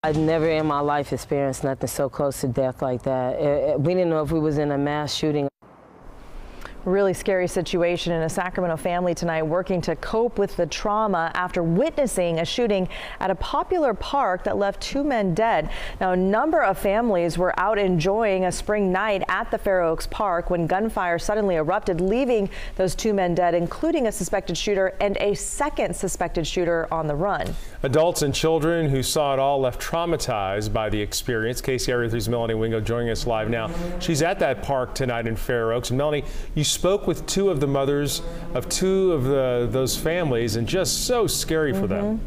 I've never in my life experienced nothing so close to death like that. We didn't know if we was in a mass shooting. Really scary situation in a Sacramento family tonight working to cope with the trauma after witnessing a shooting at a popular park that left 2 men dead. Now, a number of families were out enjoying a spring night at the Fair Oaks Park when gunfire suddenly erupted, leaving those 2 men dead, including a suspected shooter and a second suspected shooter on the run. Adults and children who saw it all left traumatized by the experience. KCRA 3's Melanie Wingo joining us live now. She's at that park tonight in Fair Oaks. And Melanie, you spoke with 2 of the mothers of 2 of those families, and just so scary for them.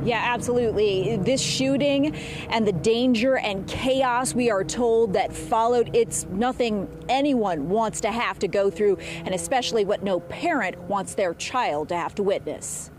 Yeah, absolutely. This shooting and the danger and chaos we are told that followed, it's nothing anyone wants to have to go through, and especially what no parent wants their child to have to witness.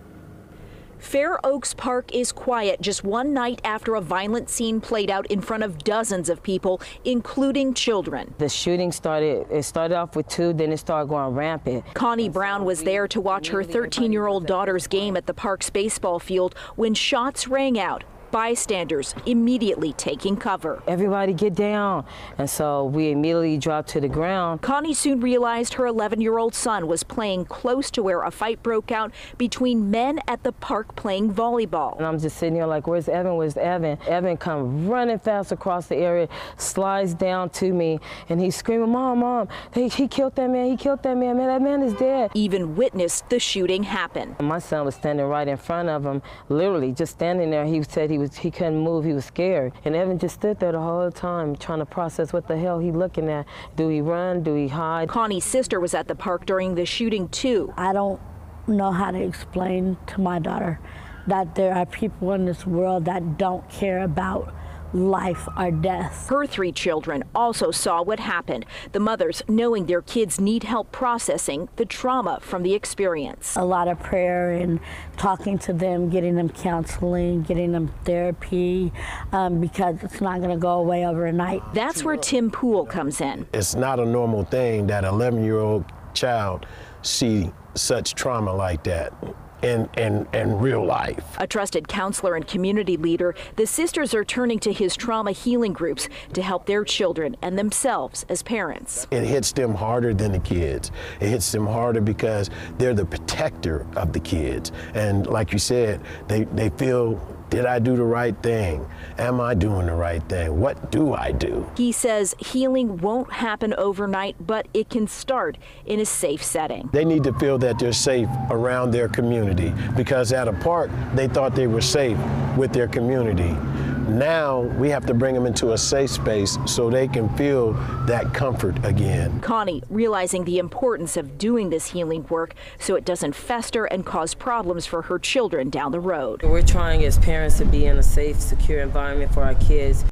Fair Oaks Park is quiet just one night after a violent scene played out in front of dozens of people, including children. The shooting started off with 2, then it started going rampant. Connie Brown was there to watch her 13-year-old daughter's game at the park's baseball field when shots rang out. Bystanders immediately taking cover. Everybody get down. And so we immediately dropped to the ground. Connie soon realized her 11-year-old son was playing close to where a fight broke out between men at the park playing volleyball. And I'm just sitting here like, where's Evan? Where's Evan? Evan comes running fast across the area, slides down to me, and he's screaming, Mom, Mom, he killed that man. He killed that man. Man, that man is dead. Even witnessed the shooting happen. My son was standing right in front of him, literally just standing there. He said he couldn't move, he was scared. And Evan just stood there the whole time trying to process what the hell he looking at. Do he run? Do he hide? Connie's sister was at the park during the shooting too. I don't know how to explain to my daughter that there are people in this world that don't care about life or death. Her 3 children also saw what happened. The mothers knowing their kids need help processing the trauma from the experience. A lot of prayer and talking to them, getting them counseling, getting them therapy, because it's not going to go away overnight. That's where Tim Poole comes in. It's not a normal thing that an 11-year-old child see such trauma like that. In real life. A trusted counselor and community leader, the sisters are turning to his trauma healing groups to help their children and themselves as parents. It hits them harder than the kids. It hits them harder because they're the protector of the kids. And like you said, they feel, did I do the right thing? Am I doing the right thing? What do I do? He says healing won't happen overnight, but it can start in a safe setting. They need to feel that they're safe around their community, because at a park, they thought they were safe with their community. Now we have to bring them into a safe space so they can feel that comfort again. Connie realizing the importance of doing this healing work so it doesn't fester and cause problems for her children down the road. We're trying as parents to be in a safe, secure environment for our kids.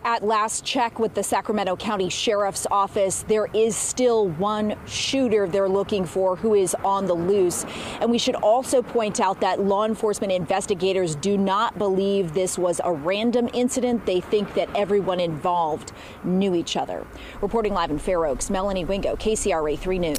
At last check with the Sacramento County Sheriff's Office, there is still one shooter they're looking for who is on the loose. And we should also point out that law enforcement investigators do not believe this was a random incident. They think that everyone involved knew each other. Reporting live in Fair Oaks, Melanie Wingo, KCRA 3 News.